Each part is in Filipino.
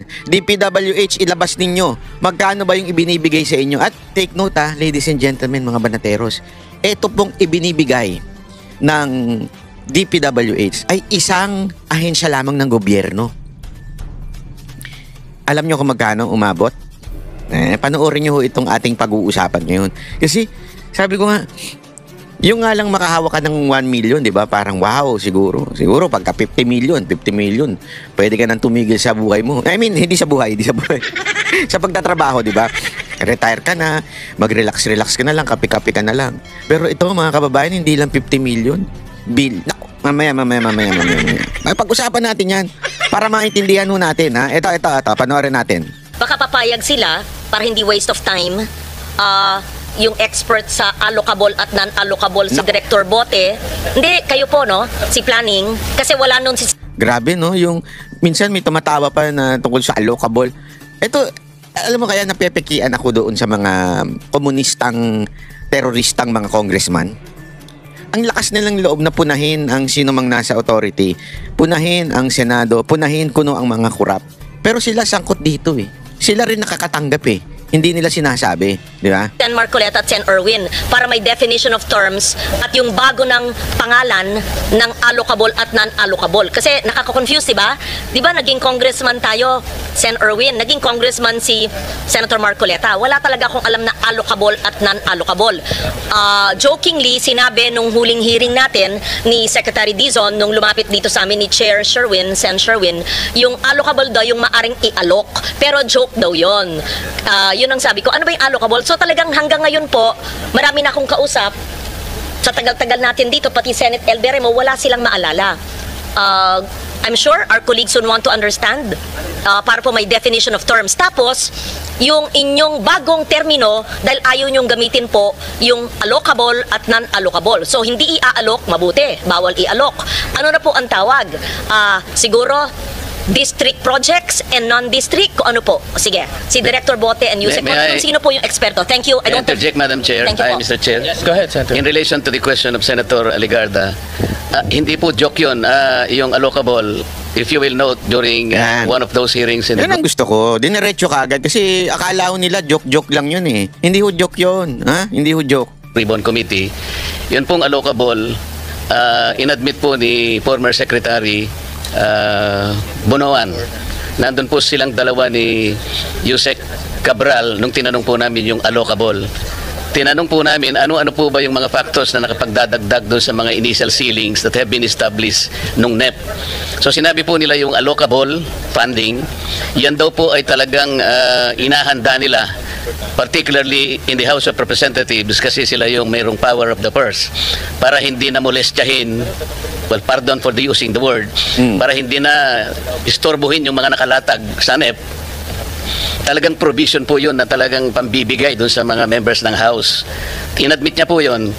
DPWH, ilabas ninyo. Magkano ba yung ibinibigay sa inyo? At take note ladies and gentlemen, mga banateros. Ito pong ibinibigay ng DPWH ay isang ahensya lamang ng gobyerno. Alam nyo kung magkano umabot? Panoorin nyo itong ating pag-uusapan ngayon. Kasi sabi ko nga, yung nga lang makahawak ka ng 1 million, di ba? Parang wow, siguro. Siguro pagka 50 million, pwede ka nang tumigil sa buhay mo. I mean, hindi sa buhay. Sa pagtatrabaho, di ba? Retire ka na, mag-relax ka na lang, kape-kape ka na lang. Pero ito, mga kababayan, hindi lang 50 million. Bill. Naku, mamaya. Pag-usapan natin yan para maintindihan ho natin, ha? Ito, panoorin natin. Baka papayag sila para hindi waste of time. Yung expert sa allocable at non-allocable si Director Bote. Hindi, kayo po, no? Si Planning. Kasi wala nun si... Grabe, no? Yung minsan may tumatawa pa na tungkol sa allocable. Ito, alam mo kaya napepekian ako doon sa mga komunistang, teroristang mga congressman. Ang lakas nilang loob na punahin ang sino mang nasa authority. Punahin ang Senado. Punahin kuno ang mga kurap. Pero sila sangkot dito eh. Sila rin nakakatanggap eh. Hindi nila sinasabi, di ba? Sen Marcoleta at Sen Erwin para may definition of terms at yung bago ng pangalan ng allocable at non-allocable. Kasi nakaka-confuse, di ba? Di ba naging congressman tayo, Sen Erwin, naging congressman si Senator Marcoleta. Wala talaga akong alam na allocable at non-allocable. Jokingly, sinabi nung huling hearing natin ni Secretary Dizon nung lumapit dito sa amin ni Chair Sherwin, Sen Sherwin, yung allocable daw yung maaring i-alloc. Pero joke daw yon. Yun ang sabi ko, ano ba yung allocable? So talagang hanggang ngayon po, marami na akong kausap, sa tagal-tagal natin dito, pati Senate Elberemo, wala silang maalala. I'm sure our colleagues would want to understand para po may definition of terms. Tapos, yung inyong bagong termino, dahil ayaw nyong gamitin po yung allocable at non-allocable. So, hindi i-allok, mabuti. Bawal i-allok. Ano na po ang tawag? Siguro, district projects and non-district, kung ano po. Sige, si Director Bote and Yusek. Sino po yung eksperto? Thank you. I don't interject, Madam Chair. Thank you po. Mr. Chair. Yes, go ahead, Senator. In relation to the question of Senator Aligarda, hindi po joke yun, yung allocable. If you will note, during one of those hearings... Yan ang gusto ko. Diniretso ka agad kasi akala ko nila joke lang yun eh. Hindi ho joke yun. Ha? Hindi ho joke. Ribbon Committee. Yun pong allocable, inadmit po ni former Secretary Bonoan. Nandun po silang dalawa ni Yusek Cabral nung tinanong po namin yung allocable. Tinanong po namin ano-ano po ba yung mga factors na nakapagdadagdag doon sa mga initial ceilings that have been established nung NEP. So sinabi po nila yung allocable funding, yan daw po ay talagang inahanda nila, particularly in the House of Representatives kasi sila yung mayroong power of the purse, para hindi na molestyahin, well, pardon for the using the word, para hindi na istorbohin yung mga nakalatag sa NEP. Talagang provision po yun na talagang pambibigay dun sa mga members ng House. Inadmit niya po yun.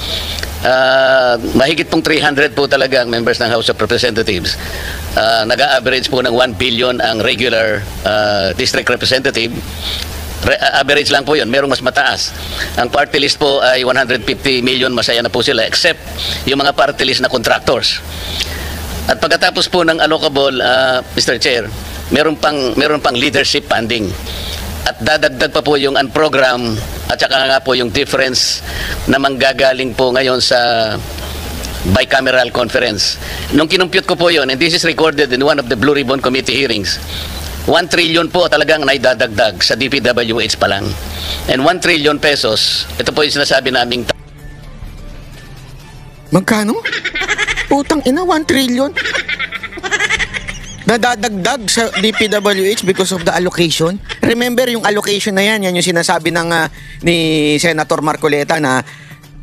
Mahigit pong 300 po talaga ang members ng House of Representatives. Nag-a-average po ng 1 billion ang regular district representative. Average lang po yun, merong mas mataas. Ang party list po ay 150 million, masaya na po sila, except yung mga party list na contractors. At pagkatapos po ng allocable, Mr. Chair, meron pang leadership funding. At dadagdag pa po yung unprogram at saka nga po yung difference na manggagaling po ngayon sa bicameral conference. Nung kinumpute ko po yun, and this is recorded in one of the Blue Ribbon Committee hearings, 1 trillion po talagang naidadagdag sa DPWH pa lang. And 1 trillion pesos, ito po yung sinasabi naming... Magkano? Putang ina, 1 trillion? Nadadagdag sa DPWH because of the allocation. Remember yung allocation na yan yung sinasabi ng ni Senator Marcoleta na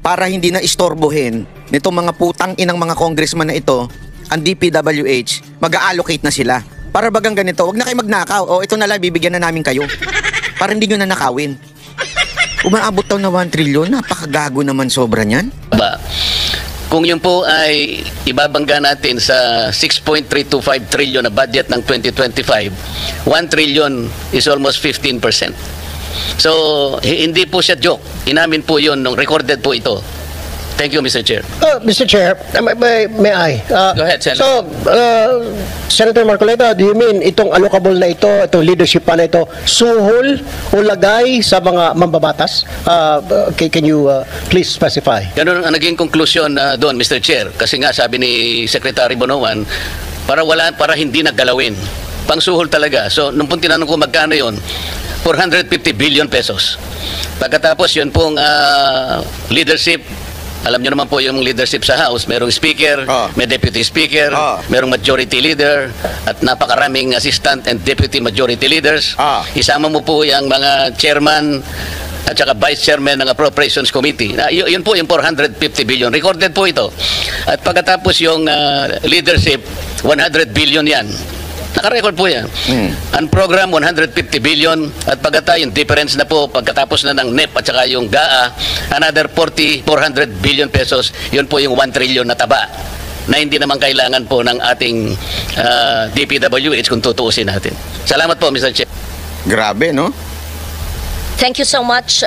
para hindi na istorbohin nitong mga putang inang mga congressman na ito, ang DPWH, mag-a-allocate na sila. Para bagang ganito, wag na kayo magnakaw. O ito na lang, bibigyan na namin kayo. Para hindi nyo na nakawin. Umaabot daw na 1 trillion, napakagago naman sobra niyan. Kung yun po ay ibabangga natin sa 6.325 trillion na budget ng 2025, 1 trillion is almost 15%. So, hindi po siya joke. Inamin po yun nung recorded po ito. Thank you, Mr. Chair. Mr. Chair, may I? Go ahead, Senator. So, Senator Marcoleta, do you mean itong allocable na ito, itong leadership pa na ito, suhol o lagay sa mga mambabatas? Can you please specify? Ganun ang naging konklusyon doon, Mr. Chair. Kasi nga sabi ni Secretary Bonoan, para hindi naggalawin. Pangsuhol talaga. So, nung pong tinanong ko magkano yun, 450 billion pesos. Pagkatapos yun pong leadership, alam nyo naman po yung leadership sa House, merong speaker, may deputy speaker, merong majority leader, at napakaraming assistant and deputy majority leaders. Isama mo po yung mga chairman at saka vice chairman ng appropriations committee. Yun po yung 450 billion. Recorded po ito. At pagkatapos yung leadership, 100 billion yan. Naka-record po yan. Ang program, 150 billion. At yung difference na po, pagkatapos na ng NEP at saka yung GAA, another 400 billion pesos. Yun po yung 1 trillion na taba na hindi naman kailangan po ng ating DPWH kung tutuusin natin. Salamat po, Mr. Chair. Grabe, no? Thank you so much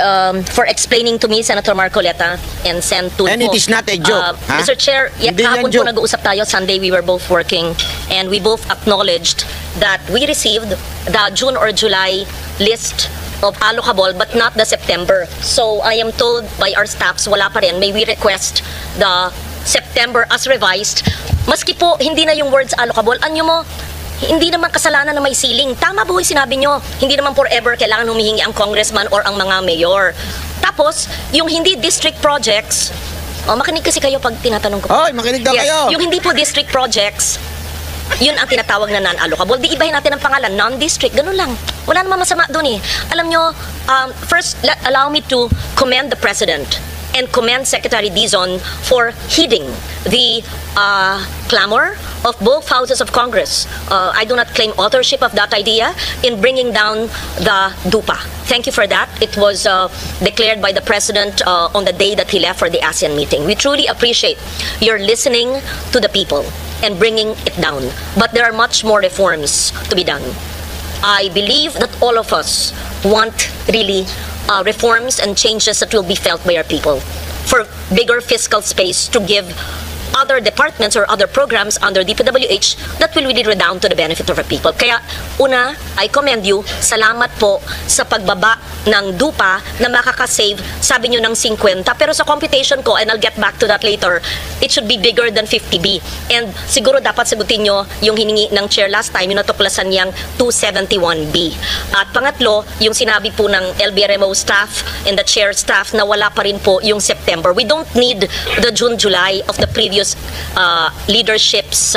for explaining to me, Senator Marcoleta and Sen. Tulfo. And it is not a joke, ha? Mr. Chair, Hindi yan kahapon po joke. nag-uusap tayo. Sunday we were both working and we both acknowledged that we received the June or July list of allocable but not the September. So I am told by our staffs, wala pa rin. May we request the September as revised. Maski po, hindi na yung words allocable. Anyo mo, hindi naman kasalanan na may ceiling. Tama po yung sinabi nyo. Hindi naman forever kailangan humihingi ang congressman or ang mga mayor. Tapos, yung hindi district projects, makinig kasi kayo pag tinatanong ko. Oy, makinig daw kayo. Yung hindi po district projects, yun ang tinatawag na non-allocable. Di ibahin natin ang pangalan, non-district, ganun lang. Wala namang masama doon eh. Alam nyo, first, allow me to commend the President and commend Secretary Dizon for heeding the clamor of both houses of Congress. I do not claim authorship of that idea in bringing down the DUPA. Thank you for that. It was declared by the President on the day that he left for the ASEAN meeting. We truly appreciate your listening to the people and bringing it down. But there are much more reforms to be done. I believe that all of us want really reforms and changes that will be felt by our people for bigger fiscal space to give other departments or other programs under DPWH that will really redound to the benefit of our people. Kaya, una, I commend you. Salamat po sa pagbaba ng DUPA na makakasave, sabi nyo, ng 50. Pero sa computation ko, and I'll get back to that later, it should be bigger than 50B. And siguro dapat sagutin nyo yung hiningi ng chair last time, yung natuklasan niyang 271B. At pangatlo, yung sinabi po ng LBRMO staff and the chair staff na wala pa rin po yung September. We don't need the June, July of the previous leadership's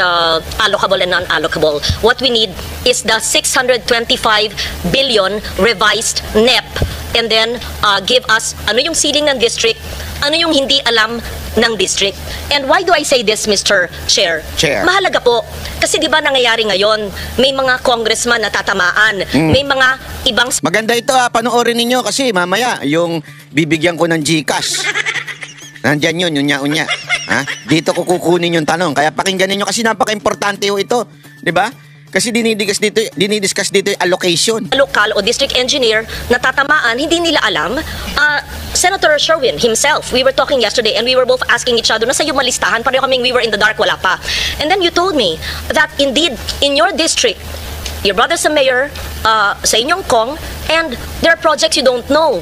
allocable and non-allocable. What we need is the 625 billion revised NEP and then give us ano yung ceiling ng district, ano yung hindi alam ng district. And why do I say this, Mr. Chair? Mahalaga po. Kasi di ba nangyayari ngayon, may mga congressman na tatamaan, may mga ibang... Maganda ito panoorin ninyo kasi mamaya yung bibigyan ko ng GCash. Nandyan yun, unya-unya. Dito ko kukunin yung tanong. Kaya pakinggan ninyo kasi napaka-importante ho ito. Di ba? Kasi dinidiscuss dito yung allocation. Local o district engineer na tatamaan, hindi nila alam. Senator Sherwin himself, we were talking yesterday and we were both asking each other, nasa yung malistahan, pareho kaming we were in the dark, wala pa. And then you told me that indeed, in your district, your brother's a mayor, sa inyong Kong, and there are projects you don't know.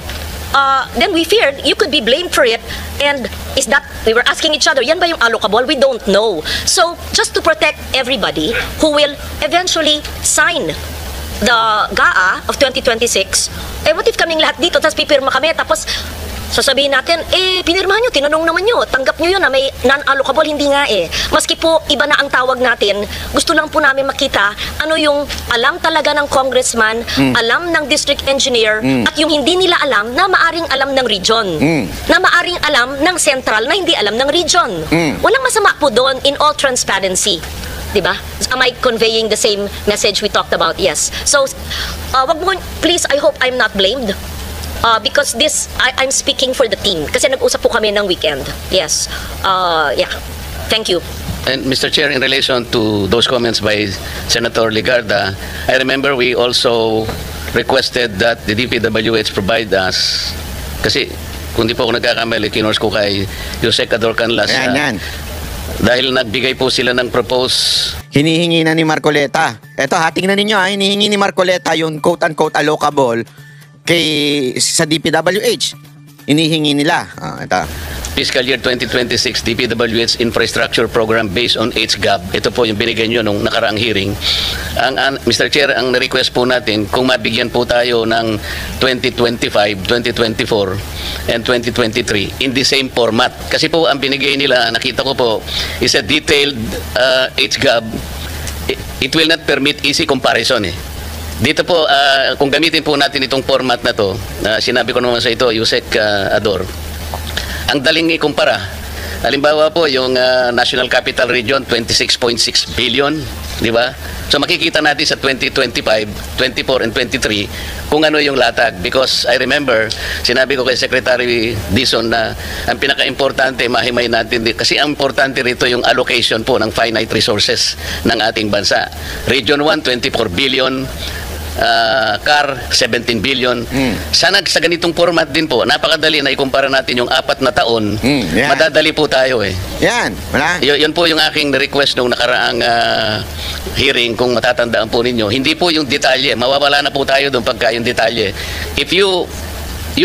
Then we feared you could be blamed for it, and is that we were asking each other, yan ba yung allocable? We don't know. So just to protect everybody who will eventually sign the GAA of 2026, what if kaming lahat dito tapos pipirma kami tapos sasabihin natin, pinirmahan nyo, tinanong naman nyo, tanggap nyo yun na may non-allocable, hindi nga Maski po, iba na ang tawag natin, gusto lang po namin makita ano yung alam talaga ng congressman, alam ng district engineer, at yung hindi nila alam na maaring alam ng region. Na maaring alam ng central na hindi alam ng region. Walang masama po doon in all transparency. Diba? Am I conveying the same message we talked about? Yes. So, wag mo, please, I hope I'm not blamed. Because this, I'm speaking for the team. Kasi nag-usap po kami ng weekend. Yes. Yeah. Thank you. And Mr. Chair, in relation to those comments by Senator Ligarda, I remember we also requested that the DPWH provide us, kasi kung di po ako nagkakamali, kinors ko kay Yusek Ador Canlas. Yan. Dahil nagbigay po sila ng propose. Hinihingi na ni Marcoleta. Eto, tingnan ninyo hinihingi ni Marcoleta yung quote-unquote allocable sa DPWH. Hinihingi nila. Ito. Fiscal year 2026 DPWH Infrastructure Program based on HGAB. Ito po yung binigay nyo nung nakaraang hearing. Mr. Chair, ang request po natin, kung mabigyan po tayo ng 2025, 2024, and 2023 in the same format. Kasi po ang binigay nila, nakita ko po, is a detailed HGAB. It will not permit easy comparison Dito po, kung gamitin po natin itong format na to, sinabi ko naman sa ito, Yusek Ador, ang daling ikumpara. Halimbawa po, yung National Capital Region, 26.6 billion, di ba? So makikita natin sa 2025, 24, and 23 kung ano yung latag. Because I remember, sinabi ko kay Secretary Dizon na ang pinaka-importante, mahimay natin, kasi ang importante rito yung allocation po ng finite resources ng ating bansa. Region 1, 24 billion, CAR 17 billion. Sana sa ganitong format din po, napakadali na ikumpara natin yung 4 na taon. Madadali po tayo Yan, wala. Yun po yung aking request nung nakaraang hearing, kung matatandaan po ninyo. Hindi po yung detalye, mawawala na po tayo doon pagka yung detalye. If you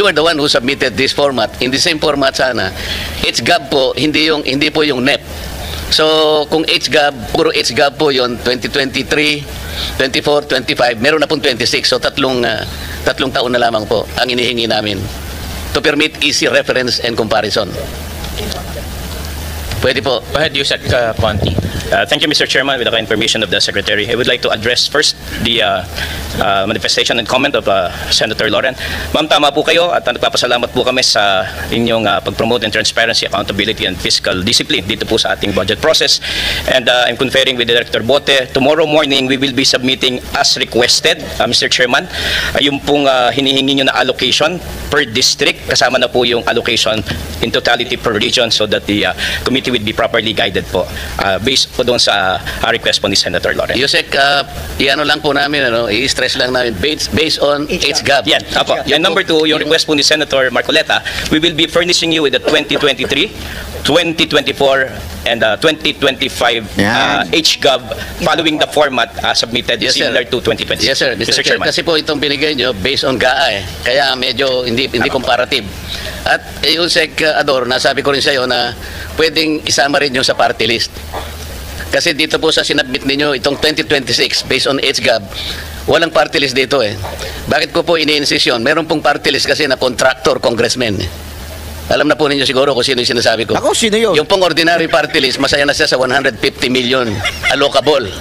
are the one who submitted this format, in the same format sana, HGAB po, hindi po yung NEP. So, kung HGAB, puro HGAB po yon 2023, 24, 25, meron na pong 26. So, tatlong taon na lamang po ang inihingi namin to permit easy reference and comparison. Pwede po. Go ahead, Yusek Conti. Thank you, Mr. Chairman. With the kind permission of the Secretary, I would like to address first the manifestation and comment of Senator Lauren. Ma'am, tama po kayo at nagpapasalamat po kami sa inyong pag-promote and transparency, accountability, and fiscal discipline dito po sa ating budget process. And I'm conferring with Director Bote. Tomorrow morning, we will be submitting as requested, Mr. Chairman, yung pong hinihingi nyo na allocation per district, kasama na po yung allocation in totality per region so that the committee will be properly guided po based po doon sa request po ni Senator Lauren. Yusek, iano lang po namin, i-stress lang namin, based on HGAB. Yan, apo. And number 2, yung request po ni Senator Marcoleta, we will be furnishing you with the 2023, 2024, and 2025 HGAB following the format submitted similar to 2026. Yes, sir. Mr. Chairman. Kasi po itong binigay nyo based on GAA kaya medyo hindi comparative. At Yusek Ador, nasabi ko rin sa iyo na pwedeng isama rin yung sa party list. Kasi dito po sa sinabit ninyo, itong 2026 based on HGAB, walang party list dito Bakit ko po ini-insist yun? Meron pong party list kasi na contractor congressman Alam na po ninyo siguro kung sino yung sinasabi ko. Ako, sino yun? Yung pong ordinary party list, masaya na siya sa 150 million allocable.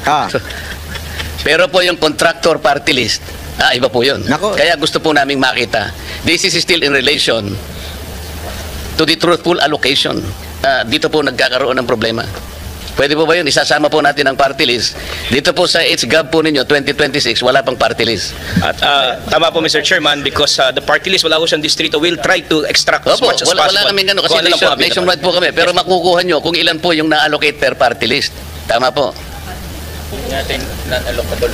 Pero po yung contractor party list, iba po yun. Kaya gusto po naming makita. This is still in relation to the truthful allocation. Dito po nagkakaroon ng problema. Pwede po ba yun? Isasama po natin ang party list. Dito po sa HGAB po ninyo, 2026, wala pang party list. At tama po, Mr. Chairman, because the party list, wala ko siyang distrito, will try to extract as much as possible. Wala kaming kasi nationwide po kami. Pero makukuha nyo kung ilan po yung na-allocate per party list. Tama po. Natin non-allocable.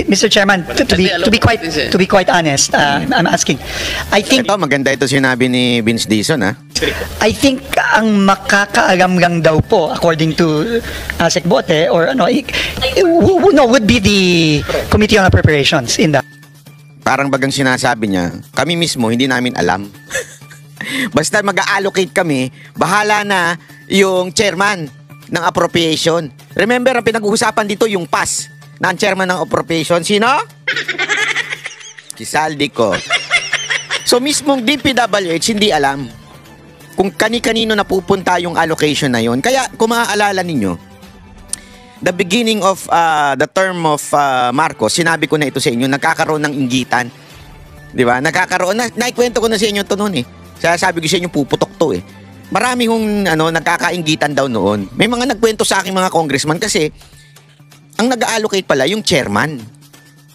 Mr. Chairman, to be quite honest, I'm asking. I think ito maganda ito sinabi ni Vince Dizon I think ang makakaalam lang daw po according to Sec Bote or would be the Committee on Appropriations in that. Parang bagang sinasabi niya, kami mismo hindi namin alam. Basta mag-allocate kami, bahala na yung chairman ng appropriation. Remember, ang pinag-uusapan dito yung PAS na ang chairman ng appropriation. Sino? Kisaldi ko. So mismong DPWH hindi alam kung kani-kanino napupunta yung allocation na yun. Kaya kung maaalala ninyo, the beginning of the term of Marcos, sinabi ko na ito sa inyo, nagkakaroon ng inggitan. Di ba? Nagkakaroon, naikwento ko na sa inyo ito noon Sabi ko sa inyo, puputok to Marami hong nagkakainggitan daw noon. May mga nagkwento sa akin mga congressman kasi ang nag-allocate pala yung chairman.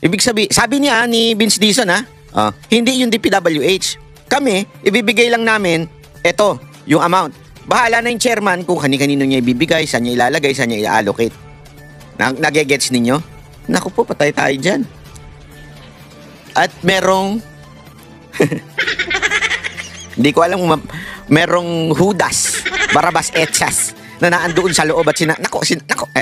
Ibig sabihin, sabi niya ni Vince Dizon hindi yung DPWH. Kami, ibibigay lang namin eto, yung amount. Bahala na yung chairman kung kani-kanino niya ibibigay, saan niya ilalagay, saan niya i-allocate. Nagegets ninyo? Naku po, patay tayo dyan. At merong Hindi ko alam kung merong Judas, Barabas Echas na naandoon sa loob at nako,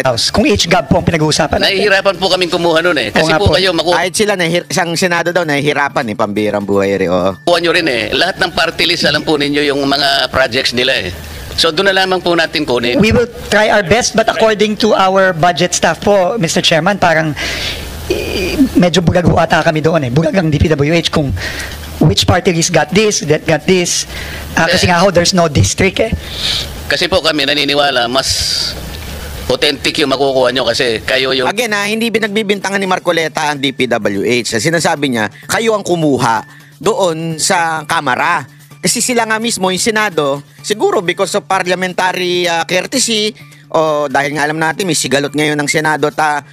House. Kung HGAB po ang pinag-uusapan natin. Nahihirapan po kaming kumuha nun eh. Kasi Oo nga po po. kayo makuha kahit sila, isang Senado daw, nahihirapan pambirang buhay rin. Oh. nyo rin eh. Lahat ng party list, alam po ninyo yung mga projects nila eh. So doon na lamang po natin kunin. We will try our best, but according to our budget staff po, Mr. Chairman, parang medyo bulag ho ata kami doon eh. Bulag ang DPWH kung which party list got this, that got this. Kasi nga ho, there's no district eh. Kasi po kami naniniwala, mas authentic yung makukuha nyo kasi kayo yung... Again, hindi pinagbibintangan ni Marcoleta ang DPWH. Sinasabi niya, kayo ang kumuha doon sa Kamara. Kasi sila nga mismo, yung Senado, siguro because of parliamentary courtesy, o dahil nga alam natin, may sigalot ngayon ng Senado at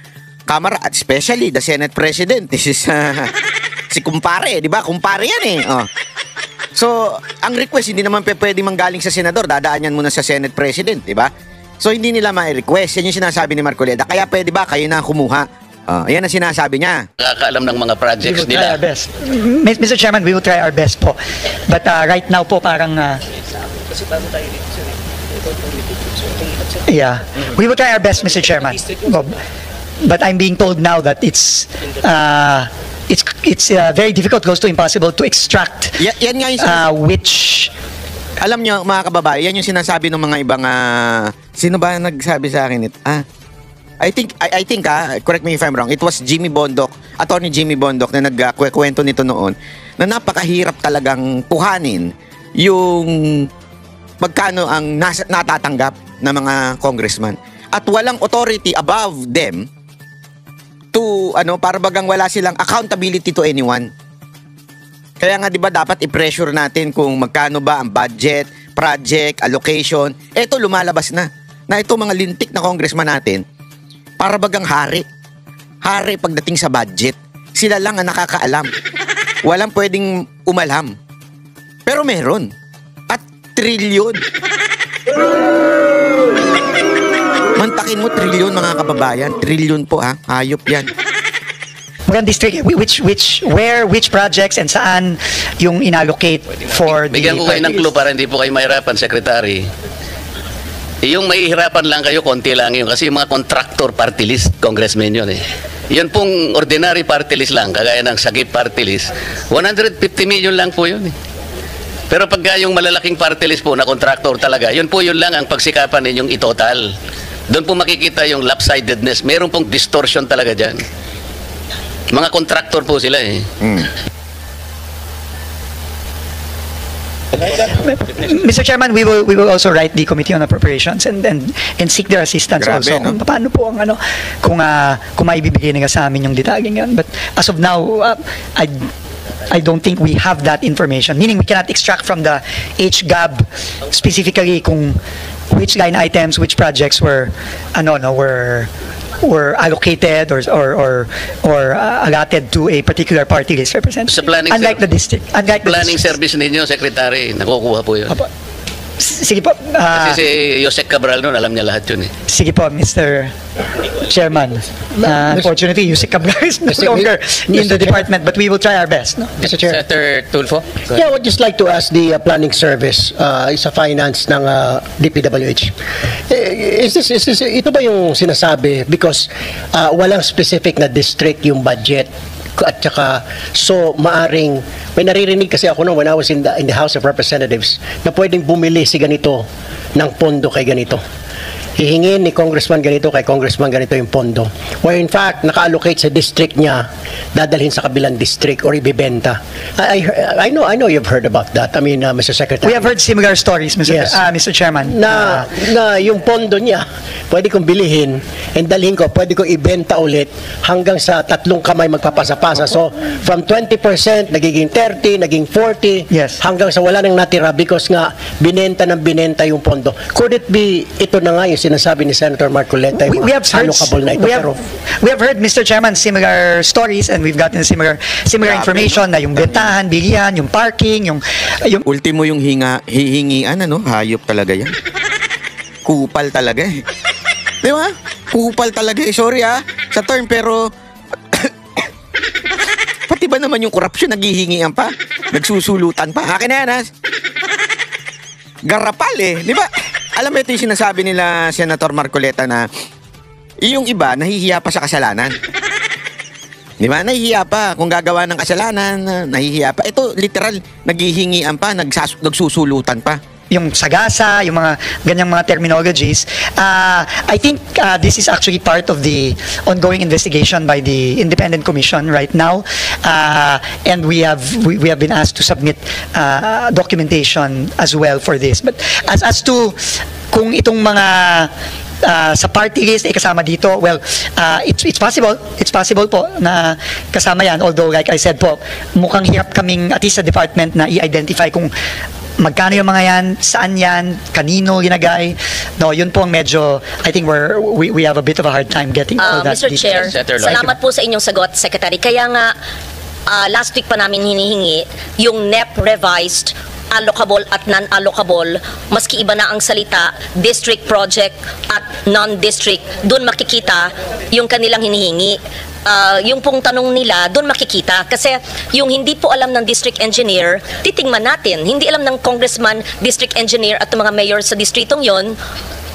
Kamara, at especially the Senate President. This is si kumpare, di ba? Kumpare yan eh. Oh. So, ang request, hindi naman pwede manggaling sa senador, dadaan yan muna sa Senate President, di ba? So, hindi nila ma-request. Yan yung sinasabi ni Marcoleta. Kaya pwede ba, kayo na kumuha? Yan ang sinasabi niya. Nakakaalam ng mga We projects will try nila. our best. Mr. Chairman, we will try our best po. But right now po parang... yeah. We will try our best, Mr. Chairman. But I'm being told now that it's very difficult, close to impossible to extract Yan nga yung which... Alam nyo, mga kababayan, yan yung sinasabi ng mga ibang... sino ba nagsabi sa akin ito? I think correct me if I'm wrong, it was Jimmy Bondoc, Attorney Jimmy Bondoc na nagkwento nito noon, na napakahirap talagang kuhanin yung magkano ang natatanggap ng mga congressman. At walang authority above them to, para bagang wala silang accountability to anyone. Kaya nga 'di ba dapat i-pressure natin kung magkano ba ang budget, project, allocation. Ito lumalabas na ito mga lintik na congressman natin para bagang hari. Hari pagdating sa budget. Sila lang ang nakakaalam. Walang pwedeng umalham. Pero meron. At trilyon. Mantakin mo trilyon mga kababayan. Trilyon po ha. Hayop yan. Magandang district, which projects and saan yung inallocate for the... Bigyan ko kayo ng clue para hindi po kayo mahirapan, Secretary. Yung mahihirapan lang kayo, konti lang yun. Kasi yung mga contractor party list, congressman yun eh. Yun pong ordinary party list lang, kagaya ng Sagip party list. 150 million lang po yun eh. Pero pagka yung malalaking party list po na contractor talaga, yun lang ang pagsikapan ninyong itotal. Doon po makikita yung lopsidedness. Meron pong distortion talaga dyan. Mga contractor po sila eh. Mr. Chairman, we will also write the Committee on Appropriations and seek their assistance. Grabe, also. no? Kung paano po ang kung maibibigay nila sa amin yung detaling yan. But as of now, I don't think we have that information. Meaning we cannot extract from the HGAB specifically kung which line items, which projects were allocated or allotted to a particular party list representative. Sa planning unlike the district. Planning service ninyo, Secretary, nakukuha po yun. Opo. Sige po. Kasi si Yusek Cabral noon, alam niya lahat yun eh. Sige po, Mr. Chairman. Unfortunately, Yusek Cabral is no longer in the department, but we will try our best. No? Mr. Chair. Senator Tulfo. Yeah, I would just like to ask the planning service sa finance ng DPWH. Ito ba yung sinasabi because walang specific na district yung budget at saka so maaring may naririnig kasi ako when I was in the House of Representatives na pwedeng bumili si ganito ng pondo kay ganito. Hihingin ni congressman ganito kay congressman ganito yung pondo. Where in fact, naka-allocate sa district niya, dadalhin sa kabilang district or ibibenta. I know you've heard about that. I mean, Mr. Secretary. We have heard similar stories, Mr. Chairman. Na yung pondo niya, pwede kong bilihin and dalhin ko, pwede kong ibenta ulit hanggang sa 3 kamay magpapasa-pasa. So, from 20%, nagiging 30, naging 40, Yes. hanggang sa wala nang natira because nga, binenta yung pondo. Could it be, ito na nga yung sinasabi ni Senator Marcoleta, We have heard, allocable na ito, we have heard, Mr. Chairman, similar stories and we've gotten similar information na yung bentahan, bilihan, yung parking, yung Ultimo yung hihingian, hayop talaga yan. Kupal talaga eh. Di ba? Kupal talaga eh. Sorry sa term, pero pati ba naman yung korupsyon naghihingian pa? Nagsusulutan pa. Akin na yan, ha? Garapal eh. Di ba? Alam mo ito yung sinasabi nila Senator Marcoleta na yung iba, nahihiya pa sa kasalanan. Di ba? Nahihiya pa. Kung gagawa ng kasalanan, nahihiya pa. Ito, literal, naghihingian pa, nagsusulutan pa. Yung sagasa, yung mga ganyang mga terminologies. I think this is actually part of the ongoing investigation by the Independent Commission right now, and we have been asked to submit documentation as well for this. But as to kung itong mga sa party list ay kasama dito, well, it's possible po na kasama yan, although like I said po, mukhang hirap kaming at least sa department na i-identify kung magkano yung mga yan, saan yan, kanino ginagay. No, yun po ang medyo, I think we have a bit of a hard time getting all that Mr. Chair, Senator Lloyd. salamat po sa inyong sagot, Secretary. Kaya nga, last week pa namin hinihingi yung NEP revised allocable at non-allocable, maski iba na ang salita, district project at non-district, doon makikita yung kanilang hinihingi. Yung pong tanong nila, doon makikita. Kasi yung hindi po alam ng district engineer, titingnan natin. Hindi alam ng congressman, district engineer at mga mayor sa distritong yon,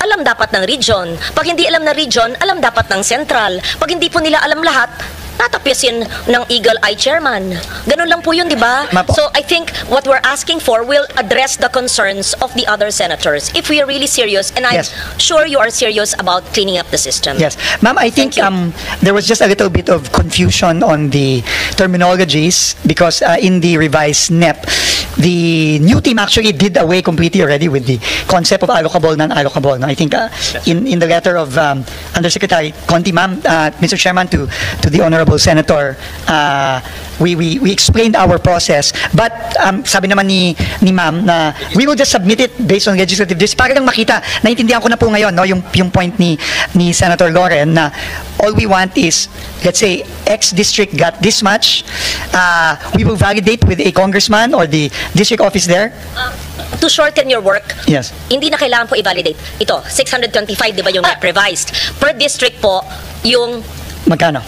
alam dapat ng region. Pag hindi alam ng region, alam dapat ng central. Pag hindi po nila alam lahat, natapyasin ng Eagle Eye Chairman. Ganun lang po yun, di ba? Mapo. So I think what we're asking for will address the concerns of the other senators if we are really serious, and I'm Yes. sure you are serious about cleaning up the system. Yes. Ma'am, I think Thank you. there was just a little bit of confusion on the terminologies because in the revised NEP, the new team actually did away completely already with the concept of allocable, non-allocable. No? I think in the letter of Undersecretary Conti, ma'am, Mr. Chairman, to the Honorable Senator, we explained our process, but sabi naman ni ma'am na we will just submit it based on legislative district para lang makita. Naintindihan ko na po ngayon, no, yung point ni Senator Loren na all we want is, let's say, X district got this much, we will validate with a congressman or the district office there. To shorten your work, Yes. hindi na kailangan po i-validate. Ito, 625, di ba yung NEP revised? Per district po, yung Magkano?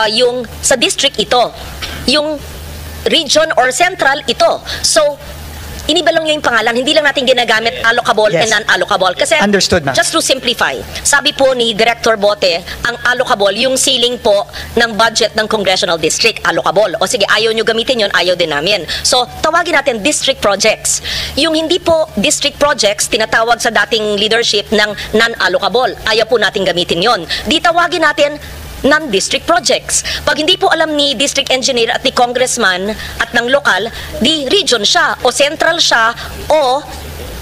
yung sa district ito, yung region or central ito. So, iniba lang yung pangalan, hindi lang natin ginagamit allocable Yes. and non-allocable. Kasi, Understood, ma'am. just to simplify, sabi po ni Director Bote, ang allocable, yung ceiling po ng budget ng congressional district, allocable. O sige, ayaw nyo gamitin yun, ayaw din namin. So, tawagin natin district projects. Yung hindi po district projects, tinatawag sa dating leadership ng non-allocable. Ayaw po natin gamitin yon. Di tawagin natin non-district projects. Pag hindi po alam ni district engineer at ni congressman at ng lokal, di region siya o central siya o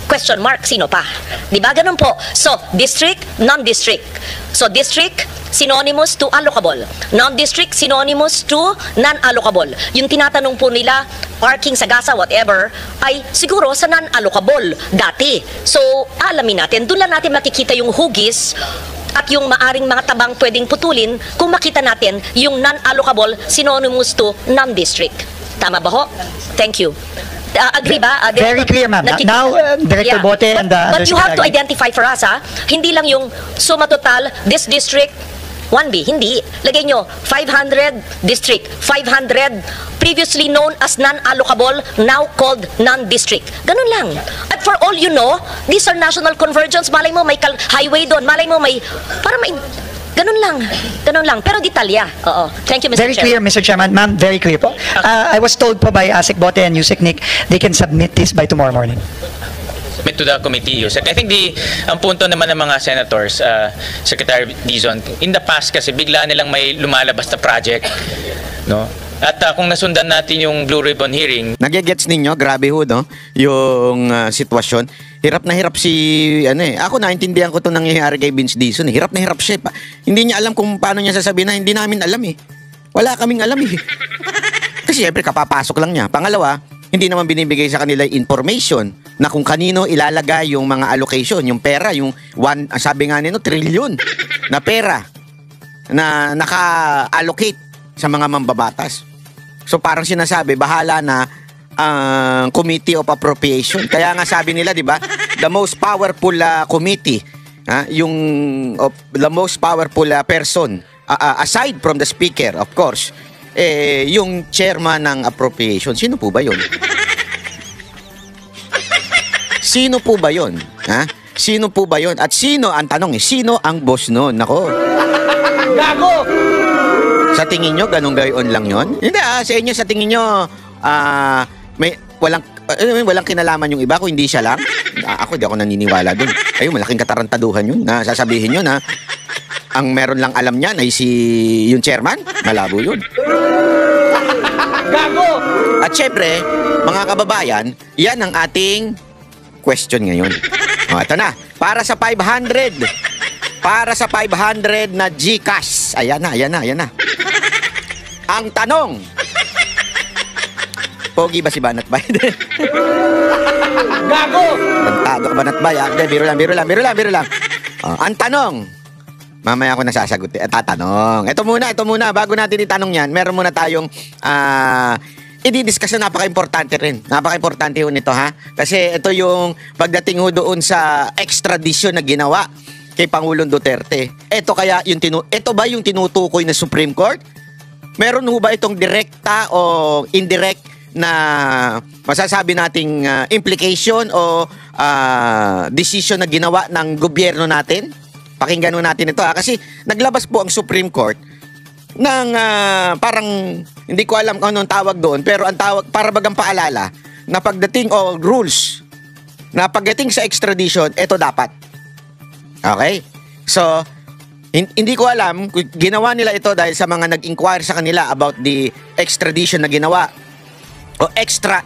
question mark, sino pa? Di ba? Ganun po. So, district, non-district. So, district, synonymous to allocable. Non-district, synonymous to non-allocable. Yung tinatanong po nila, parking, sagasa, whatever, ay siguro sa non-allocable dati. So, alamin natin. Doon lang natin makikita yung hugis at yung maaring mga tabang pwedeng putulin kung makita natin yung non-allocable synonymous to non-district. Tama ba ho? Thank you. Agree ba? Very clear, ma'am. Now, Director Bote and But you have to Undersecretary. identify for us, ha? Hindi lang yung suma total, this district, 1B. Hindi. Lagay nyo, 500 district, 500 previously known as non-allocable, now called non-district. Ganun lang. At for all you know, these are national convergence. Malay mo may highway doon. Malay mo may, para may, ganun lang. Ganun lang. Pero detalya. Oo. Thank you, Mr. Very Chair. clear, Mr. Chairman. Ma'am, very clear po. I was told po by ASEC Bote and Yusek Nick, they can submit this by tomorrow morning. Submit to the committee, Yusek. I think ang punto naman ng mga senators, Secretary Dizon, in the past kasi bigla nilang may lumalabas na project, no? At kung nasundan natin yung Blue Ribbon hearing, Nagigets ninyo, grabe ho, no? Yung sitwasyon. Hirap na hirap ako naintindihan ko itong nangyayari kay Vince Dizon. Hirap na hirap siya. Hindi niya alam kung paano niya sasabihin na hindi namin alam eh. Wala kaming alam eh. Kasi syempre kapapasok lang niya. Pangalawa, hindi naman binibigay sa kanila information na kung kanino ilalagay yung mga allocation, yung pera, yung sabi nga nino, trillion na pera na naka-allocate sa mga mambabatas. So parang sinasabi, bahala na ang Committee of Appropriation. Kaya nga sabi nila, di ba, the most powerful committee, the most powerful person, aside from the Speaker, of course, yung chairman ng appropriation, sino po ba yun? Sino po ba yun? Ha? Sino po ba yun? At sino, ang tanong sino ang boss nun? Nako. Gago! Sa tingin nyo, ganun gayon lang yun? Hindi sa inyo, sa tingin nyo, may walang kinalaman yung iba kung hindi siya lang? Ako, di ako naniniwala dun. Ayun, malaking katarantaduhan yun. Na sasabihin yun, ang meron lang alam niyan ay yung chairman? Malabo yun. Gago! At syempre, mga kababayan, yan ang ating question ngayon. Ito na. Para sa 500 na GCash. Ayan na. Ang tanong. Pogi ba si Banat Bay? Gago! Bantado ka Banat Bay? Hindi, biro lang. Ang tanong. Mamaya ako nasasagot. Tatanong. Ito muna. Bago natin itanong yan, meron muna tayong i-discuss na napaka-importante rin. Napaka-importante ho nito, ha? Kasi ito yung pagdating ho doon sa extradition na ginawa kay Pangulong Duterte. Ito ba yung tinutukoy na Supreme Court? Meron ho ba itong direkta o indirect na masasabi nating implication o decision na ginawa ng gobyerno natin? Pakinggan natin ito, ha? Kasi naglabas po ang Supreme Court ng parang hindi ko alam kung anong tawag doon, pero ang tawag para bagang paalala na pagdating rules na pagdating sa extradition, ito dapat. Okay? So, hindi ko alam kung ginawa nila ito dahil sa mga nag-inquire sa kanila about the extradition na ginawa o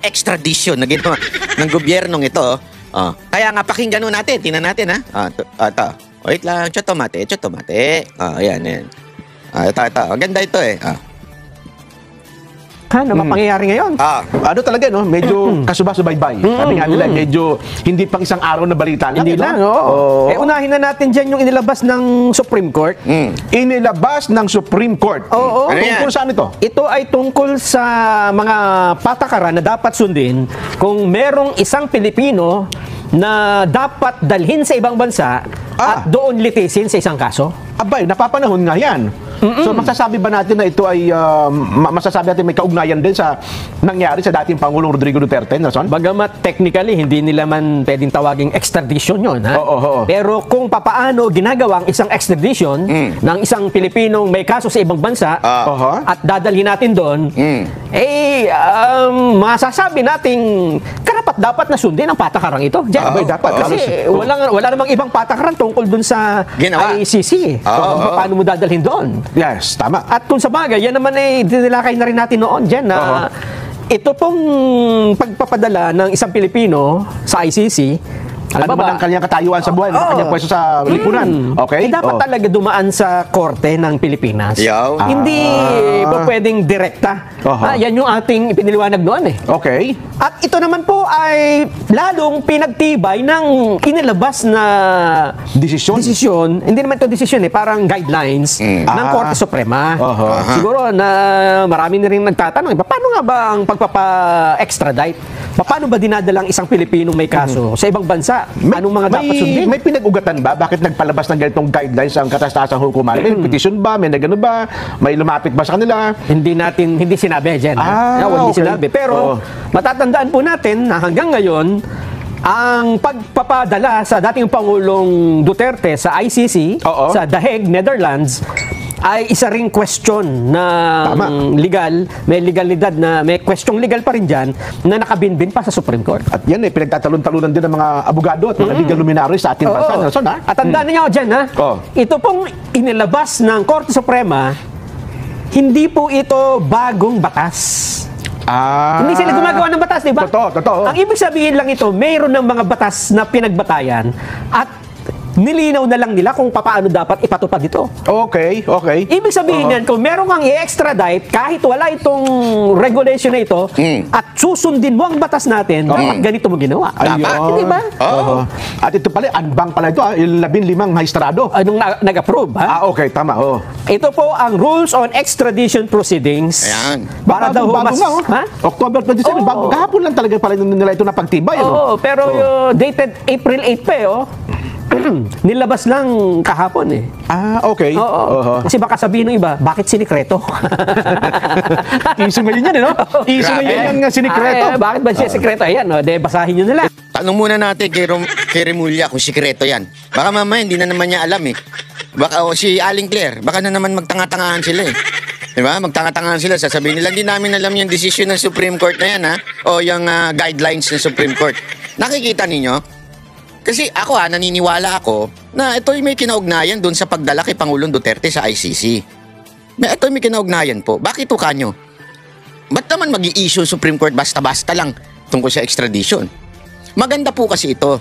extradition na ginawa ng gobyernong ito. Kaya nga pakinggan natin, tingnan natin, ha. Ito. Wait lang, chotomate. Ayan. Ito. Ang ganda ito na mapangyayari ngayon. Ano talaga, no? Medyo kasubay-subay. Sabi nga nila, medyo hindi pang isang araw na balita lang. Hindi lang, oo. Unahin na natin dyan yung inilabas ng Supreme Court. Inilabas ng Supreme Court. Oo. Tungkol saan ito? Ito ay tungkol sa mga patakaran na dapat sundin kung merong isang Pilipino na dapat dalhin sa ibang bansa at doon litisin sa isang kaso. Abay, napapanahon nga yan. So masasabi ba natin na ito ay masasabi natin may kaugnayan din sa nangyari sa dating Pangulong Rodrigo Duterte, Nelson? Bagamat technically hindi nila man pwedeng tawaging extradition yun, ha? Oo. Pero kung papaano ginagawa ang isang extradition ng isang Pilipinong may kaso sa ibang bansa at dadalhin natin doon, masasabi nating dapat na sundin ang patakarang ito. Abay, dapat. Kasi wala namang ibang patakaran tungkol dun sa ICC. Paano mo dadalhin doon? Yes, tama. At kung sa bagay, yan naman dinilakay na rin natin noon dyan na ito pong pagpapadala ng isang Pilipino sa ICC, ano man ang kanyang katayuan sa buhay, ang kanyang pwesto sa lipunan. Okay? Dapat talaga dumaan sa korte ng Pilipinas. Hindi pwedeng direkta. Yan yung ating ipiniliwanag noon Okay. At ito naman po ay lalong pinagtibay ng inilabas na desisyon. Hindi naman ito desisyon parang guidelines ng Korte Suprema. Siguro na marami na rin nagtatanong, paano nga ba ang pagpapa-extradite? Paano ba dinadalang isang Pilipinong may kaso sa ibang bansa? Anong mga dapat sundin? May pinag-ugatan ba? Bakit nagpalabas ng ganitong guidelines ang katastasang hukuman? May petition ba? May nagano ba? May lumapit ba sa kanila? Hindi sinabi dyan. Hindi sinabi. Pero matatandaan po natin na hanggang ngayon, ang pagpapadala sa dating Pangulong Duterte sa ICC, sa The Hague, Netherlands, ay isa ring question na legal, may legalidad na may question legal pa rin dyan na nakabinbin pa sa Supreme Court. At yan pinagtatalon-talunan din ng mga abogado at mga legal luminaries sa ating bansa. Nelson, At tandaan niyo dyan, ito pong inilabas ng Korte Suprema, hindi po ito bagong batas. Hindi sila gumagawa ng batas, di ba? Totoo. Ang ibig sabihin lang ito, mayroon ng mga batas na pinagbatayan at nilinaw na lang nila kung paano dapat ipatupad ito. Okay. Ibig sabihin yan, kung meron kang i-extradite, kahit wala itong regulation na ito, at susundin mo ang batas natin, dapat ganito mo ginawa. Hindi ba? At ito pala, anbang pala ito, 15 maestrado. Anong nag-approve, ha? Okay, tama. Ito po ang Rules on Extradition Proceedings. Ayan. Para daw bago nga, October 27, kahapon lang talaga pala nila ito napagtibay. Pero dated April 8 pa nilabas lang kahapon eh. Ah, okay. Oo. Oho. Kasi baka sabihin ng iba, bakit sinikreto? Iso ngayon yan, no? Iso ngayon yung sinikreto. Ay, bakit ba siya sikreto? Ayan, de basahin nyo na lang. Tanong muna natin kay Remulla kung sikreto yan. Baka mamaya hindi na naman niya alam eh. Baka si Aling Claire, baka na naman magtanga-tangahan sila eh. Diba? Magtanga-tangahan sila. Sasabihin nila, hindi namin alam yung decision ng Supreme Court na yan, ha? O yung guidelines ng Supreme Court. Nakikita ninyo? Kasi ako naniniwala ako na ito may kinaugnayan doon sa pagdala kay Pangulong Duterte sa ICC. Ito may kinaugnayan po. Bakit tuka nyo? Ba't naman mag-i-issue Supreme Court basta-basta lang tungkol sa extradition? Maganda po kasi ito.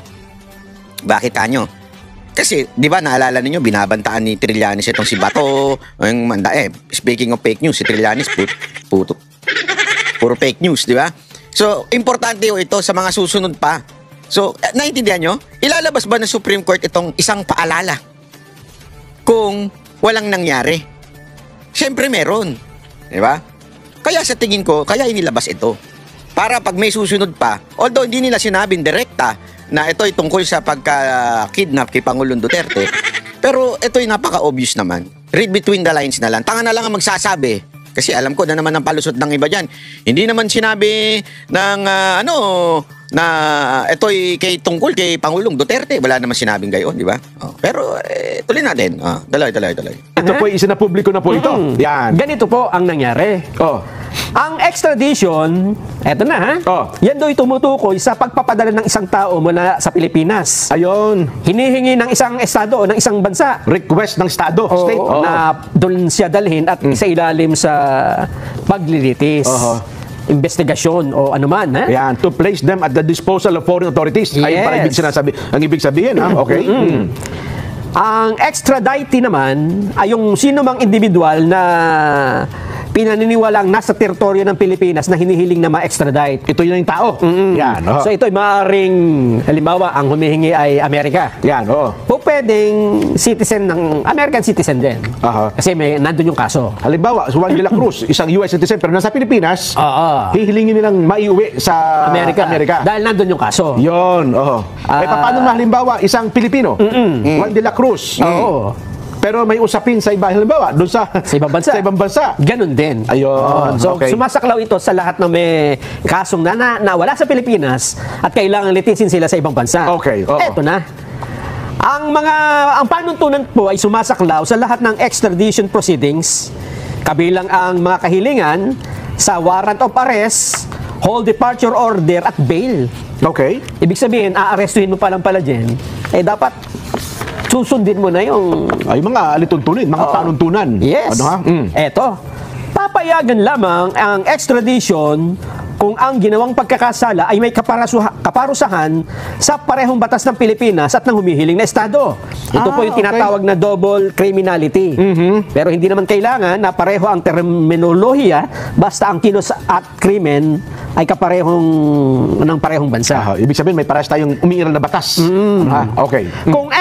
Bakit kanyo? Kasi, di ba, naalala ninyo, binabantaan ni Trillanes itong si Bato, yung speaking of fake news, si Trillanes, puro fake news, di ba? So, importante ito sa mga susunod pa. So, naiintindihan nyo? Ilalabas ba ng Supreme Court itong isang paalala kung walang nangyari? Siyempre meron. Di ba? Kaya sa tingin ko, kaya inilabas ito. Para pag may susunod pa, although hindi nila sinabing direkta na ito ay tungkol sa pagka-kidnap kay Pangulong Duterte, pero ito ay napaka-obvious naman. Read between the lines na lang. Tanga na lang ang magsasabi. Kasi alam ko na naman ang palusot ng iba dyan. Hindi naman sinabi ng na ito'y tungkol kay Pangulong Duterte. Wala naman sinabing gayon, di ba? Pero tuloy natin. Tuloy. Ito po, isinapubliko na po ito. Yan. Ganito po ang nangyari. Ang extradition, eto na ha, yan do'y tumutukoy sa pagpapadala ng isang tao mula sa Pilipinas. Ayun. Hinihingi ng isang estado o ng isang bansa. Request ng estado, state. Na doon siya dalhin at isa ilalim sa paglilitis. Investigasyon o anuman, ha? Yan, to place them at the disposal of foreign authorities. Yes. Ayun pala ang ibig sabihin, ha? Okay. Ang extradite naman ay yung sino mang individual na pinaniniwalang nasa teritoryo ng Pilipinas na hinihiling na ma-extradite. Ito yun yung tao. Yan. So ito ay maaaring, halimbawa, ang humihingi ay Amerika. Yan, O pwedeng citizen ng American citizen din. Kasi nandun yung kaso. Halimbawa, Juan de la Cruz, isang US citizen pero nasa Pilipinas, hihilingin nilang maiuwi sa Amerika. Dahil nandun yung kaso. Yun, paano na halimbawa, isang Pilipino, Juan de la Cruz, pero may usapin sa iba, halimbawa, doon sa ibang bansa. Sa ibang bansa. Ganun din. Ayun. So, sumasaklaw ito sa lahat na may kasong nawala sa Pilipinas at kailangan litisin sila sa ibang bansa. Okay. Eto na. Ang panuntunan po ay sumasaklaw sa lahat ng extradition proceedings, kabilang ang mga kahilingan sa warrant of arrest, hold departure order at bail. Okay. Ibig sabihin, aarestuhin mo pa lang pala dyan, dapat susundin mo na yung mga alituntunin, mga panuntunan. Yes. Eto, papayagan lamang ang extradition kung ang ginawang pagkakasala ay may kaparusahan sa parehong batas ng Pilipinas at ng humihiling na estado. Ito po yung tinatawag na double criminality. Pero hindi naman kailangan na pareho ang terminolohiya basta ang kilos at krimen ay ng parehong bansa. Ibig sabihin may parehas tayong umiiral na batas. Okay. Kung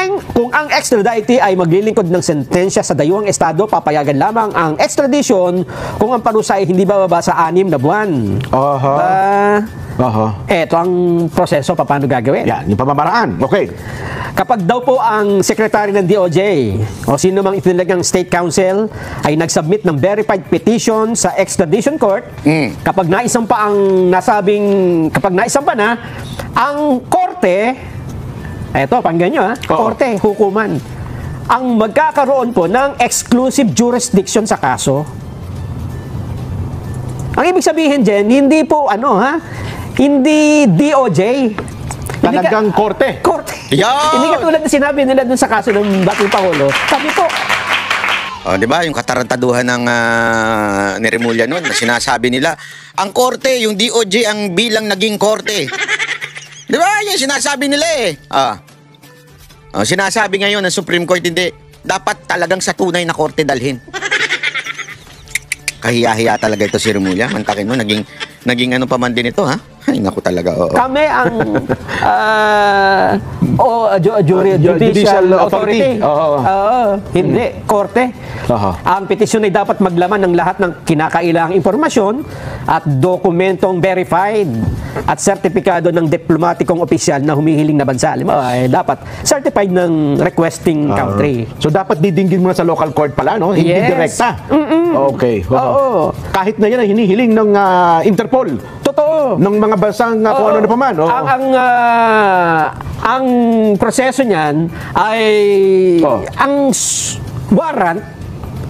ang extradite ay maglilingkod ng sentensya sa dayuhang estado, papayagan lamang ang extradition kung ang parusa ay hindi bababa sa 6 na buwan. Eto ang proseso paano gagawin. Yan, yung pamamaraan. Okay. Kapag daw po ang secretary ng DOJ o sino mang itinagang state council ay nagsubmit ng verified petition sa extradition court, kapag naisampa na ang korte, eto, pakinggan nyo korte, hukuman, ang magkakaroon po ng exclusive jurisdiction sa kaso. Ang ibig sabihin dyan, hindi po hindi DOJ. Talagang korte. Hindi katulad na sinabi nila dun sa kaso ng dating Pangulo. Sabi po, di ba, yung katarantaduhan ng ni Remulla noon, na sinasabi nila, ang korte, yung DOJ ang bilang naging korte. Di ba, yung sinasabi nila sinasabi ngayon ng Supreme Court, hindi. Dapat talagang sa tunay na korte dalhin. Kahiya-hiya talaga ito si Remulla. Mantakin mo, naging ano pa man din ito, ha? Ay, naku talaga, Kami ang judicial authority. Hindi, korte. Aha. Ang petisyon ay dapat maglaman ng lahat ng kinakailangang impormasyon at dokumentong verified at sertipikado ng diplomatikong opisyal na humihiling na bansa. Ay dapat certified ng requesting country. So dapat didinggin muna sa local court pala, no? Hindi Yes. direkta. Okay. Oo. Kahit na yan ay hinihiling ng Interpol, Totoo. ng mga bansang kung ano na pa man. Oo. Ang proseso niyan ay ang warrant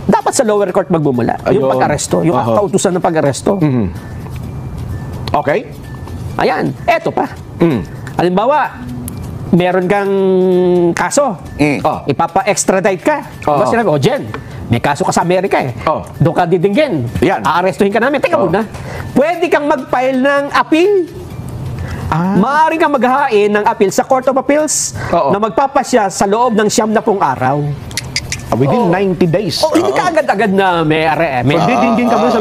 dapat sa lower court magmumula. Yung Ayun. pag-aresto, yung Aha. kautusan ng pag-aresto. Okay? Ayan, eto pa. Halimbawa, meron kang kaso. Ipapa-extradite ka. Oo. Diba sinabi, Jen, may kaso ka sa Amerika eh. Oo. Doon ka didinggin. Yan. Aarestuhin ka namin. Teka Oo. muna. Pwede kang mag-file ng appeal. Maaari kang maghahain ng appeal sa Court of Appeals Oo. na magpapasya sa loob ng 90 araw. Within 90 days. Hindi ka agad-agad na may are. May Didinggin ka muna sa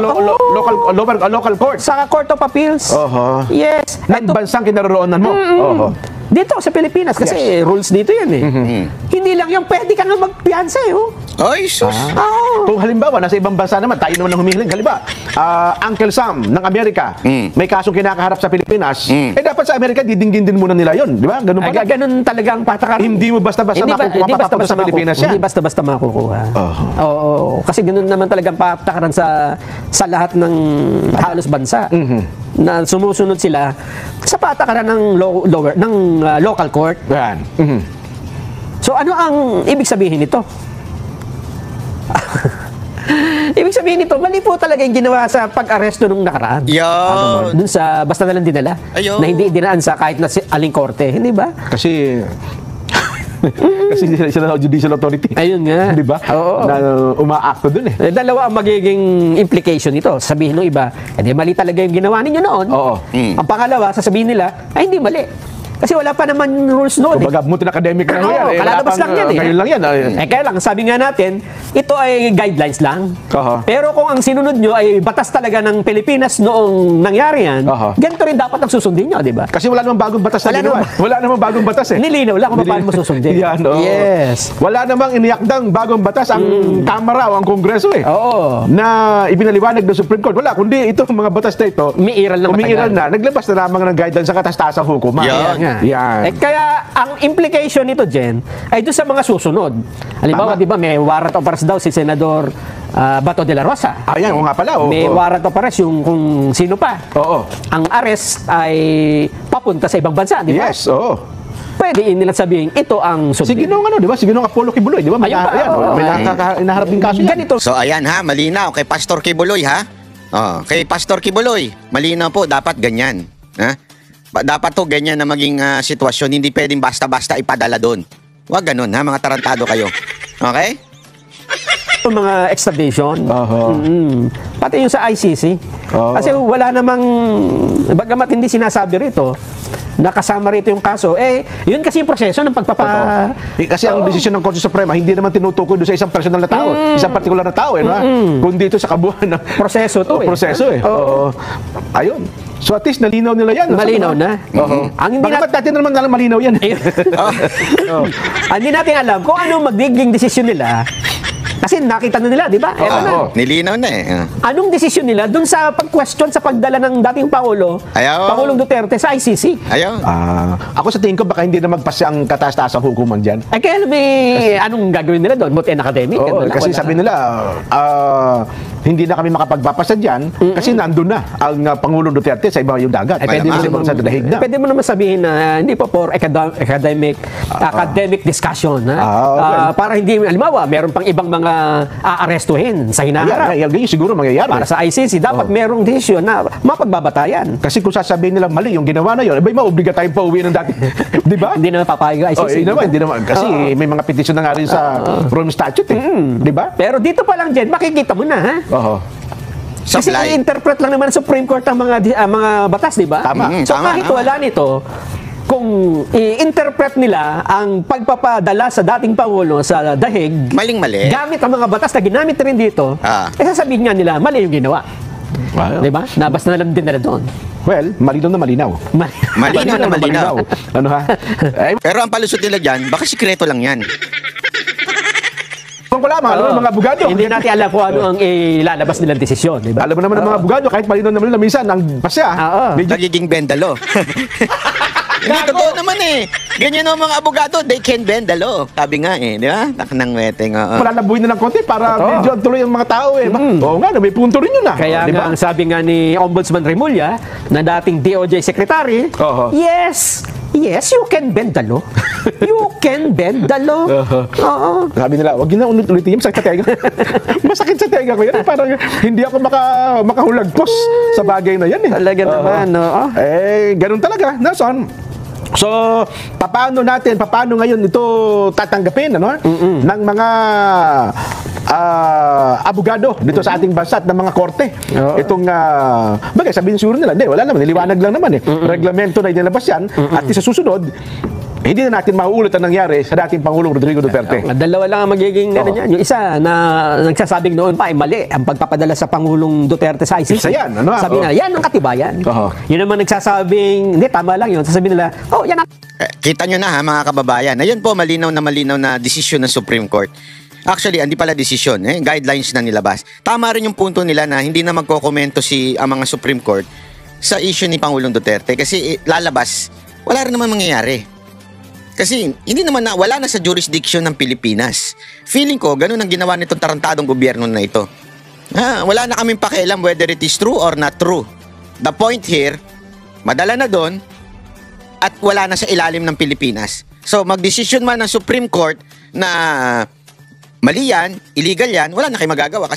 local court. sa Court of Appeals. Oho. Yes. Ng Ito- bansang kinaroroonan mo. Oho. Dito sa Pilipinas kasi rules dito yan eh. Hindi lang yung pwede ka nga magpiyansa eh. Oh. Ay, sus. Kung halimbawa, nasa ibang bansa naman, tayo naman ang humihiling. Halimbawa, Uncle Sam ng Amerika, may kasong kinakaharap sa Pilipinas, dapat sa Amerika, didinggin din muna nila yon, di ba? Ganun Ay, pala. ganun talaga ang patakaran. Hindi mo basta-basta mapapapunta sa Pilipinas yan. Hindi basta-basta makukuha. Oo. Kasi ganun naman talaga ang patakaran sa lahat ng halos bansa. Na sumusunod sila sa patakaran ng local court. Yan. So ano ang ibig sabihin nito? Ibig sabihin nito, mali po talaga yung ginawa sa pag-aresto nung nakaraan. Yan. Dun sa basta na lang dinala. Ayun. Na hindi dinaan sa kahit na aling korte, hindi ba? Kasi sila judicial authority. Ayun nga. Di ba? Oo. Na umaakto dun eh. Dalawa ang magiging implication nito. Sabihin ng iba, hindi mali talaga yung ginawa ninyo noon. Oo. Ang pangalawa, sasabihin nila, ay hindi mali. Kasi wala pa naman rules noon. Kumbaga, mutin academic na Oo, yan. kalalabas lang yan eh. Ngayon lang yan. Kaya lang, sabi nga natin, ito ay guidelines lang. Aha. Pero kung ang sinunod nyo ay batas talaga ng Pilipinas noong nangyari yan, Aha. ganito rin dapat ang susundin nyo, di ba? Kasi wala namang bagong batas na Wala ginawa. namang- Wala namang bagong batas eh. Nilinaw lang kung paano mo susundin. Yan, oo. Yes. Wala namang iniyakdang bagong batas ang Kamara o ang Kongreso eh. Oo. Na ibinaliwanag ng Supreme Court. Wala, kundi itong mga batas na ito, Umiiral ng umiiral matagal. na. Naglabas na lamang ng guidelines sa katastasang hukuman. Yan. Nga. Yan. Kaya ang implication nito, Jen, ay doon sa mga susunod. Halimbawa, Tama. di ba, may warrant of arrest daw si Senador Bato de la Rosa. Ayan, o nga pala. Oo, May oo. warrant of arrest yung kung sino pa. Oo. Ang arrest ay papunta sa ibang bansa, di ba? Yes, oo. Pwede nila sabihin, ito ang Si sundin. Ginoong ano, di ba? Si Ginoong Apollo Kibuloy, di ba? May, Ayun pa, ayan, oo. may inaharap din kaso yan. Ganito. So ayan ha, malinaw kay Pastor Kibuloy ha. Kay Pastor Kibuloy, malinaw po dapat ganyan. Ha? Dapat to ganyan na maging sitwasyon, hindi pwedeng basta-basta ipadala doon. Huwag ganun ha, mga tarantado kayo. Okay? Yung mga extradition. Oho. Pati yung sa ICC. Oo. Kasi wala namang, bagamat hindi sinasabi rito, nakasama rito yung kaso, yun kasi yung proseso ng pagpapa... Kasi ang desisyon ng Korte Suprema hindi naman tinutukoy doon sa isang personal na tao, isang partikular na tao, kundi ito sa kabuuan ng Proseso to eh. proseso eh. Oo. Ayun. So at least nalinaw nila yan. Malinaw na. Oo. Ang hindi Bakit natin naman alam malinaw yan? Ayun. Ang hindi natin alam kung anong magiging desisyon nila. Kasi nakita na nila, di ba? Eto na. Oo. Nilinaw na eh. Anong desisyon nila dun sa pag-question sa pagdala ng dating Pangulo, Ayaw. Pangulong Duterte sa ICC? Ayun. Ako sa tingin ko baka hindi na magpasa ang kataas-taasang hukuman dyan. Ay kaya anong gagawin nila doon? Moot and academic? Oo, Ganun lang, kasi wala. sabi nila, hindi na kami makapagpapasa dyan kasi nandun na ang Pangulong Duterte sa ibang yung dagat. Ay, pwede mo Kasi naman, sa dahig na. pwede mo naman sabihin na hindi pa for academic discussion. Ha? Okay. Para hindi, halimbawa, meron pang ibang mga aarestuhin sa hinaharap. Ayan, ganyan siguro mangyayari. Para sa ICC, dapat merong desisyon na mapagbabatayan. Kasi kung sasabihin nilang mali yung ginawa na yun, abay maobliga tayong pauwi ng dati. Di ba? Hindi naman papayag ang ICC. Hindi naman. Kasi may mga petisyon na nga rin sa Rome Statute. Di ba? Pero dito pa lang, Jen, makikita mo na, ha? Oo. Kasi Supply. i-interpret lang naman ng Supreme Court ang mga batas, di ba? Tama. So Tama, kahit tama. wala nito, kung i-interpret nila ang pagpapadala sa dating Pangulo sa dahig, Maling-mali. gamit ang mga batas na ginamit rin dito, sasabihin nga nila, mali yung ginawa. Wow. Di ba? Nabas na lang din nila doon. Well, malinaw na malinaw. Malinaw na malinaw. Ano ha? Pero ang palusot nila dyan, baka sikreto lang yan. Tungkol lamang, alam mo yung mga abogado. Hindi natin alam kung ano ang ilalabas nilang desisyon, di ba? Alam mo naman ng mga abogado, kahit malinaw naman nila, minsan, ang pasya, medyo Nagiging bendalo. Hindi, totoo naman eh. Ganyan ang mga abogado, they can bend the law. Sabi nga eh, di ba? Taknang weteng, oo. malalabuin na ng konti para Totoo. medyo tuloy ang mga tao eh. Oo nga, may punto rin yun ah. Kaya Di ba? nga, ang sabi nga ni Ombudsman Remulla, na dating DOJ Secretary, Oo. yes, you can bend the law. You can bend the law. Oo. Sabi nila, wag yun na ulit-ulitin yung sakit sa tenga. Masakit sa tenga ko yan. Parang hindi ako makahulagpos sa bagay na yan eh. Talaga naman, oo. Ganun talaga, Nelson. So, paano ngayon ito tatanggapin, ano? Ng mga abogado dito sa ating bansa at ng mga korte. Itong, bagay, sabihin siguro nila, hindi, wala naman, niliwanag lang naman eh. Reglamento na inilabas yan, at sa susunod, hindi na natin mauulit ang nangyari sa dating Pangulong Rodrigo Duterte. Dalawa lang ang magiging ano niyan. Yung isa na nagsasabing noon pa ay mali ang pagpapadala sa Pangulong Duterte sa ICC. Isa yan, ano? Sabi na, yan ang katibayan. Oo. Yun naman nagsasabing, hindi, tama lang yun. Sasabihin nila, yan ang Kita nyo na ha, mga kababayan. Ayun po, malinaw na desisyon ng Supreme Court. Actually, hindi pala desisyon, guidelines na nilabas. Tama rin yung punto nila na hindi na magkokomento ang mga Supreme Court sa issue ni Pangulong Duterte kasi lalabas, wala rin naman mangyayari. Kasi hindi naman wala na sa jurisdiction ng Pilipinas. Feeling ko, ganun ang ginawa nitong tarantadong gobyerno na ito. Wala na kaming pakialam whether it is true or not true. The point here, madala na doon at wala na sa ilalim ng Pilipinas. So, magdesisyon man ng Supreme Court na mali yan, illegal yan, wala na kayo magagawa.